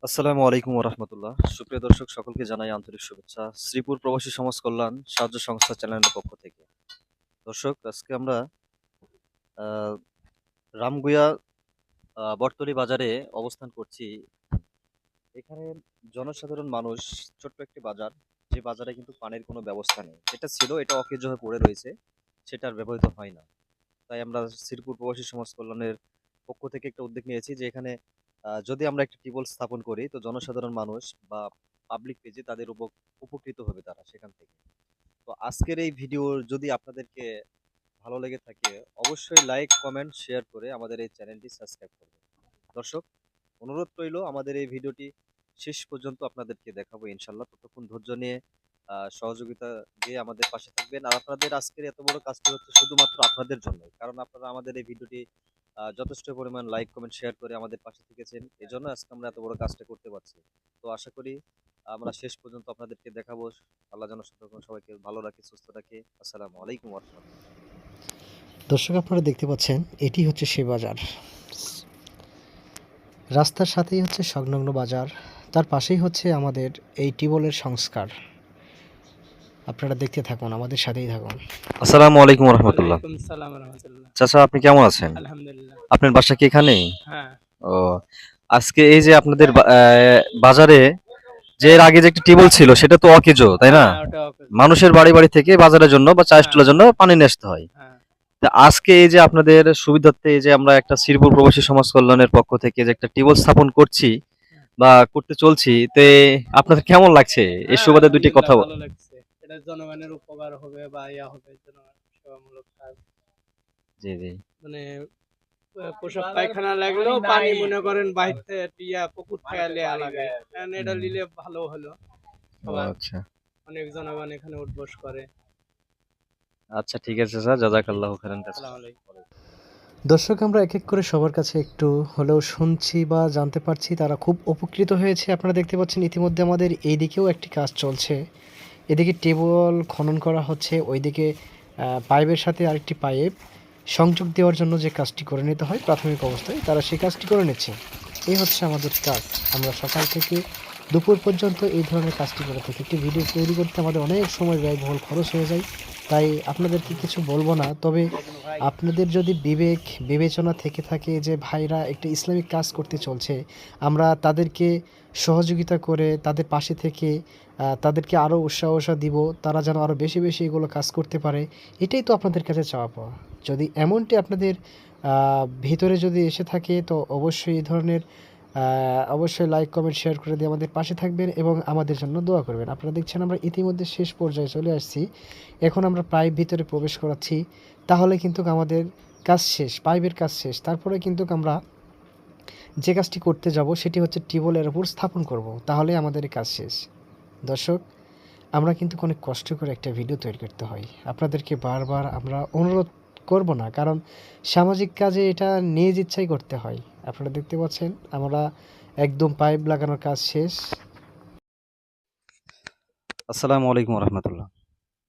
আসসালামু আলাইকুম রহমতুল্লাহ। সুপ্রিয় দর্শক সকলকে জানাই আন্তরিক শুভেচ্ছা শ্রীপুর প্রবাসী সমাজ কল্যাণ সাহায্য সংস্থা চ্যানেলের পক্ষ থেকে। দর্শক, আজকে আমরা আহ, রামগুয়া বটতলী বাজারে অবস্থান করছি। এখানে জনসাধারণ মানুষ, ছোট্ট একটি বাজার, যে বাজারে কিন্তু পানির কোনো ব্যবস্থা নেই। এটা ছিল, এটা অকেজো হয়ে পড়ে রয়েছে, সেটা আর ব্যবহৃত হয় না। তাই আমরা শ্রীপুর প্রবাসী সমাজ কল্যাণের পক্ষ থেকে একটা উদ্যোগ নিয়েছি যে এখানে যদি আমরা একটা টিউবওয়েল স্থাপন করি তো জনসাধারণ মানুষ বা পাবলিক পেজে তাদের উপকৃত হবে তারা সেখান থেকে। তো আজকের এই ভিডিও যদি আপনাদেরকে ভালো লেগে থাকে, অবশ্যই লাইক কমেন্ট শেয়ার করে আমাদের এই চ্যানেলটি সাবস্ক্রাইব করবেন। দর্শক, অনুরোধ রইল আমাদের এই ভিডিওটি শেষ পর্যন্ত আপনাদেরকে দেখাবো ইনশাল্লাহ। ততক্ষণ ধৈর্য নিয়ে সহযোগিতা দিয়ে আমাদের পাশে থাকবেন। আর আপনাদের আজকের এত বড় কাজটি হচ্ছে শুধুমাত্র আপনাদের জন্যই, কারণ আপনারা আমাদের এই ভিডিওটি যথেষ্ট পরিমাণ লাইক কমেন্ট শেয়ার করে আমাদের পাশে থেকেছেন, এই জন্য আজকে আমরা এত বড় কাজটা করতে পারছি। তো আশা করি আমরা শেষ পর্যন্ত আপনাদেরকে দেখাবো। আল্লাহ যেন সবাইকে ভালো রাখে, সুস্থ রাখে। আসসালামু আলাইকুম ওয়া রাহমাতুল্লাহ। দর্শক, আপনারা দেখতে পাচ্ছেন এটি হচ্ছে সে বাজার। রাস্তার সাথেই হচ্ছে সংলগ্ন বাজার, তার পাশেই হচ্ছে আমাদের এই টিউবওয়েলের সংস্কার। আপনারা দেখতে থাকুন, আমাদের সাথেই থাকুন। আসসালামু আলাইকুম রহমতুল্লাহ। ওয়ালাইকুম সালাম রহমতুল্লাহ। চাচা, আপনি কেমন আছেন? আলহামদুলিল্লাহ। আপনার বাসা কি এখানেই? হ্যাঁ, ও, আজকে এই যে আপনাদের বাজারে যে এর আগে যে একটা টিউবওয়েল ছিল সেটা তো অকেজো, তাই না? হ্যাঁ, ওটা ওকে। মানুষের বাড়ি বাড়ি থেকে বাজারের জন্য বা চা হ্যাঁ, স্টলের জন্য পানি নিয়ে আসতে হয়। হ্যাঁ, তা আজকে এই যে আপনাদের সুবিধার্থে এই যে আমরা একটা শ্রীপুর প্রবাসী সমাজ কল্যাণের পক্ষ থেকে যে একটা টিউবওয়েল স্থাপন করছি বা করতে চলছি, তে আপনাদের কেমন লাগছে? এই হ্যাঁ, সুবাদে দুইটি কথা আলহামদুলিল্লাহ বল। ভালো লাগছে। এটা জনগণের উপকার হবে বা ইয়া হবে, জনগণ সেবামূলক কাজ। জি জি। মানে প্রসাব পায়খানা লাগলেও পানি মনে করেন বাহির থেকে পুকুর থেকে লেয়া লাগে। কারণ এটা নিলে ভালো হলো। ও সবার আচ্ছা। অনেক জনগণ এখানে উঠবস করে। আচ্ছা, ঠিক আছে স্যার, জাযাকাল্লাহু খাইরান। আসসালামু আলাইকুম। দর্শক, আমরা এক এক করে সবার কাছে একটু হলেও শুনছি বা জানতে পারছি তারা খুব উপকৃত হয়েছে। আপনারা দেখতে পাচ্ছেন ইতিমধ্যে আমাদের এই দিকেও একটি কাজ চলছে। এদিকে টিউবওয়েল খনন করা হচ্ছে, ওইদিকে পাইপের সাথে আরেকটি পাইপ সংযোগ দেওয়ার জন্য যে কাজটি করে নিতে হয় প্রাথমিক অবস্থায়, তারা সেই কাজটি করে নিচ্ছে। এই হচ্ছে আমাদের কাজ। আমরা সকাল থেকে দুপুর পর্যন্ত এই ধরনের কাজটি করে থাকি। একটি ভিডিও তৈরি করতে আমাদের অনেক সময় ব্যয়বহুল খরচ হয়ে যায়, তাই আপনাদেরকে কিছু বলবো না। তবে আপনাদের যদি বিবেচনা থেকে থাকে যে ভাইরা একটা ইসলামিক কাজ করতে চলছে, আমরা তাদেরকে সহযোগিতা করে তাদের পাশে থেকে তাদেরকে আরও উৎসাহ দিব, তারা যেন আরও বেশি বেশি এগুলো কাজ করতে পারে। এটাই তো আপনাদের কাছে চাওয়া পাওয়া। যদি এমনটি আপনাদের ভিতরে যদি এসে থাকে তো অবশ্যই এই ধরনের অবশ্যই লাইক কমেন্ট শেয়ার করে দিয়ে আমাদের পাশে থাকবেন এবং আমাদের জন্য দোয়া করবেন। আপনারা দেখছেন আমরা ইতিমধ্যে শেষ পর্যায়ে চলে আসছি। এখন আমরা পাইপ ভিতরে প্রবেশ করাচ্ছি, তাহলে কিন্তু আমাদের কাজ শেষ, পাইপের কাজ শেষ। তারপরে কিন্তু আমরা যে কাজটি করতে যাব সেটি হচ্ছে টিউবওয়েলের উপর স্থাপন করব, তাহলে আমাদের এই কাজ শেষ। দর্শক, আমরা কিন্তু অনেক কষ্ট করে একটা ভিডিও তৈরি করতে হয়। আপনাদেরকে বারবার আমরা অনুরোধ করব না, কারণ সামাজিক কাজে এটা নিজ ইচ্ছাই করতে হয়। আপনারা দেখতে পাচ্ছেন আমরা একদম পাইপ লাগানোর কাজ শেষ। আসসালামু আলাইকুম রহমতুল্লাহ।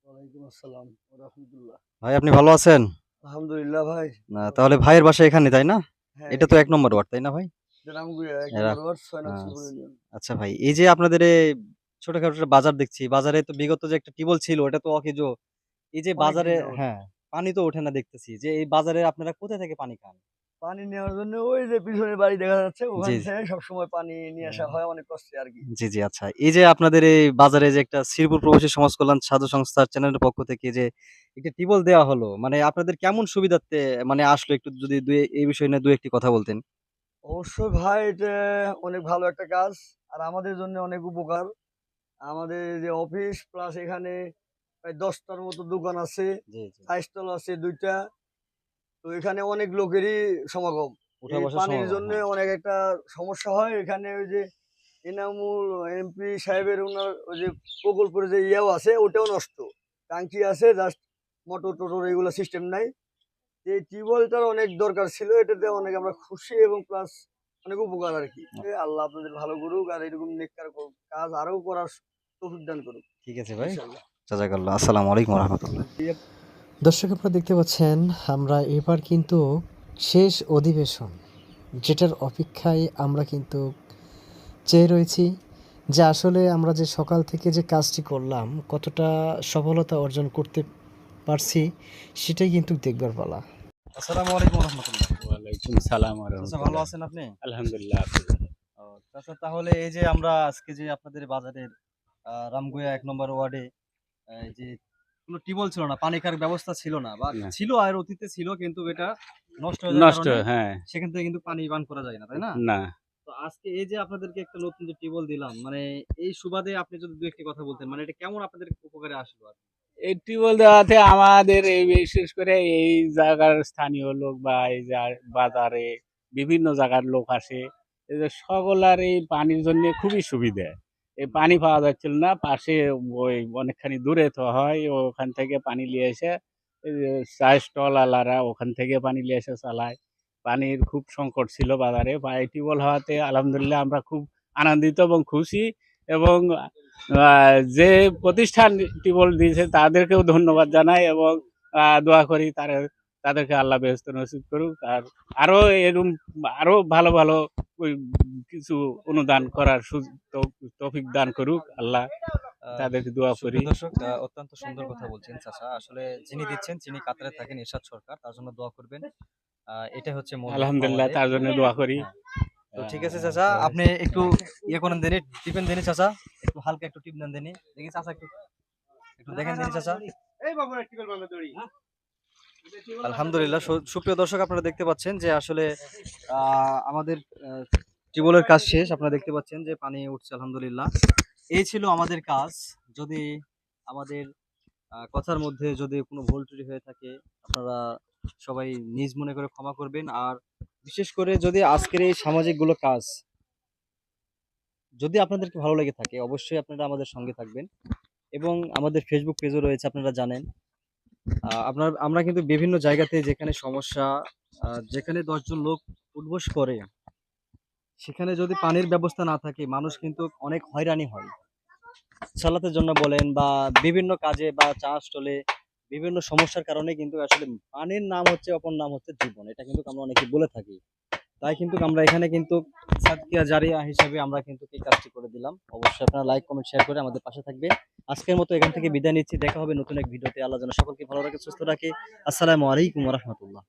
ওয়ালাইকুম আসসালাম ওয়া রাহমাতুল্লাহ। ভাই, আপনি ভালো আছেন? আলহামদুলিল্লাহ ভাই। না, তাহলে ভাইয়ের বাসা এখানে, তাই না? হ্যাঁ, এটা তো ১ নম্বর ওয়ার্ড, তাই না ভাই? রামগুয়া ১ এরা নম্বর ওয়ার্ড ৬ নং আ শ্রীপুর ইউনিয়ন। আচ্ছা ভাই, এই যে আপনাদের এই ছোটখাটো একটা বাজার দেখছি, বাজারে তো বিগত যে একটা টিউবওয়েল ছিল এটা তো অকেজো। এই যে অনেকদিন বাজারে, যাবত। হ্যাঁ, পানি তো ওঠে না দেখতেছি। যে এই বাজারে আপনারা কোথা থেকে পানি খান? পানি নেওয়ার জন্য ওই যে পিছনের বাড়ি দেখা যাচ্ছে ওখান জি, থেকে সবসময় পানি নিয়ে আসা হয় অনেক কষ্টে আরকি। জি, জি, আচ্ছা। এই যে আপনাদের এই বাজারে যে একটা শ্রীপুর প্রবাসী সমাজ কল্যাণ সাহায্য সংস্থার চ্যানেলের পক্ষ থেকে যে একটা টিউবওয়েল দেওয়া হলো, মানে আপনাদের কেমন সুবিধার্থে মানে আসলো, একটু যদি এই বিষয় নিয়ে ২-১ টি কথা বলতেন। অবশ্যই ভাই, এটা অনেক ভালো একটা কাজ। আর আমাদের জন্য অনেক উপকার। আমাদের এই যে অফিস প্লাস এখানে প্রায় ১০ টার মতো দোকান আছে, জি, জি। চা স্টল আছে ২ টা। তো এখানে অনেক লোকেরই সমাগম। উঠা এই বসার পানির সমাগম, জন্য হ্যাঁ। অনেক একটা সমস্যা হয়। এখানে ওই যে এনামুল এমপি সাহেবের উনার ওই যে প্রকল্পের যে ইয়েও আছে ওটাও নষ্ট। টাঙ্কি আছে, জাস্ট মোটর-টোটর এগুলো সিস্টেম নাই। এই টিউবওয়েলটার অনেক দরকার ছিল। এটাতে অনেক আমরা খুশি এবং প্লাস অনেক উপকার আরকি। আল্লাহ আপনাদের ভালো করুক আর এরকম নেককার কাজ আরো করার তৌফিক দান করুক। ঠিক আছে ভাই। ইনশাআল্লাহ। জাযাকাল্লাহ। আসসালামু আলাইকুম ওয়া রাহমাতুল্লাহ। দর্শক, আপনারা দেখতে পাচ্ছেন আমরা এবার কিন্তু শেষ অধিবেশন, যেটার অপেক্ষায় আমরা কিন্তু চেয়ে রয়েছি যে আসলে আমরা যে সকাল থেকে যে কাজটি করলাম কতটা সফলতা অর্জন করতে পারছি সেটাই কিন্তু দেখবার পালা। আসসালামু আলাইকুম রহমতুল্লাহ। ওয়ালাইকুম সালাম ওয়া আচ্ছা, ভালো রাহমাতুল্লাহ। আছেন আপনি? আলহামদুলিল্লাহ। ও, আচ্ছা, তাহলে এই যে আমরা আজকে যে আপনাদের বাজারের রামগুয়া ১ নম্বর ওয়ার্ডে এই যে কোনো টিউবওয়েল ছিল না, পানি খাওয়ার ব্যবস্থা ছিল না বা না, ছিল আর অতীতে ছিল কিন্তু এটা নষ্ট হয়ে যাওয়ার নষ্ট কারণে হ্যাঁ, সেখান থেকে কিন্তু পানি পান করা যায় না, তাই না? না। তো আজকে এই যে আপনাদেরকে একটা নতুন যে টিউবওয়েল দিলাম, মানে এই সুবাদে আপনি যদি ২ ১ টি কথা বলতেন, মানে এটা কেমন আপনাদের উপকারে আসলো আরকি? এই টিউবওয়েল দেওয়াতে আমাদের এই বিশেষ করে এই জায়গার স্থানীয় লোক বা এই যে বাজারে বিভিন্ন জায়গার লোক আসে। এই যে সকলার এই পানির জন্যে খুবই সুবিধা। এই পানি পাওয়া যাচ্ছিল না। পাশে ওই অনেকখানি দূরে তো হয়। ওখান থেকে পানি নিয়ে এসে এই যে চায়ের স্টলওয়ালারা ওখান থেকে পানি নিয়ে এসে চালায়। পানির খুব সংকট ছিল বাজারে। এই টিউবওয়েল হওয়াতে আলহামদুলিল্লাহ আমরা খুব আনন্দিত এবং খুশি এবং যে প্রতিষ্ঠান টিউবওয়েল দিয়েছে তাদেরকেও ধন্যবাদ জানাই এবং দোয়া করি তাদেরকে আল্লাহ বেহেশত নসিব করুক। আর আরো এরকম আরো ভালো ভালো ওই কিছু অনুদান করার তৌফিক দান করুক আল্লাহ। আ তাদেরকে দোয়া করি। সুপ্রিয় দর্শক, অত্যন্ত সুন্দর কথা বলছেন চাচা। আসলে যিনি দিচ্ছেন তিনি কাতারে থাকেন, এরশাদ সরকার। তার জন্য দোয়া করবেন। এটাই হচ্ছে মূল লক্ষ্য আলহামদুলিল্লাহ আমাদের। তার জন্য দোয়া করি। হ্যাঁ। তো ঠিক আছে চাচা, আপনি একটু ইয়ে করেন দেনি, টিপেন দেনি চাচা। একটু হালকা একটু টিপ দেন দেনি। দেখি চাচা একটু একটু দেখেন দেনি চাচা। এই বাবু টিকেল বাঁধা দড়ি। আলহামদুলিল্লাহ, সুপ্রিয় দর্শক, আপনারা দেখতে পাচ্ছেন যে আসলে আমাদের টিউবওয়েলের কাজ শেষ। আপনারা দেখতে পাচ্ছেন যে পানি উঠছে আলহামদুলিল্লাহ। এই ছিল আমাদের কাজ। যদি আমাদের কথার মধ্যে যদি কোনো ভুল ত্রুটি হয়ে থাকে আপনারা সবাই নিজ মনে করে ক্ষমা করবেন। আর বিশেষ করে যদি আজকের এই সামাজিক গুলো কাজ যদি আপনাদেরকে ভালো লেগে থাকে অবশ্যই আপনারা আমাদের সঙ্গে থাকবেন এবং আমাদের ফেসবুক পেজও রয়েছে, আপনারা জানেন। আমরা কিন্তু বিভিন্ন জায়গাতে যেখানে সমস্যা, যেখানে ১০ জন লোক উঠবোস করে সেখানে যদি পানির ব্যবস্থা না থাকে মানুষ কিন্তু অনেক হয়রানি হয়। সালাতের জন্য বলেন বা বিভিন্ন কাজে বা চা স্টলে বিভিন্ন সমস্যার কারণে কিন্তু আসলে পানির নাম হচ্ছে, অপর নাম হচ্ছে জীবন। এটা কিন্তু আমরা অনেকে বলে থাকি। তাই কিন্তু আমরা এখানে কিন্তু সাদকিয়া জারিয়া হিসাবে আমরা কিন্তু এই কাজটি করে দিলাম। অবশ্যই আপনারা লাইক, কমেন্ট, শেয়ার করে আমাদের পাশে থাকবেন। আজকের মতো এখান থেকে বিদায় নিচ্ছি। দেখা হবে নতুন এক ভিডিওতে। আল্লাহ যেন সকলকে ভালো রাখে, সুস্থ রাখে। আসসালামু আলাইকুম ওয়া রাহমাতুল্লাহ।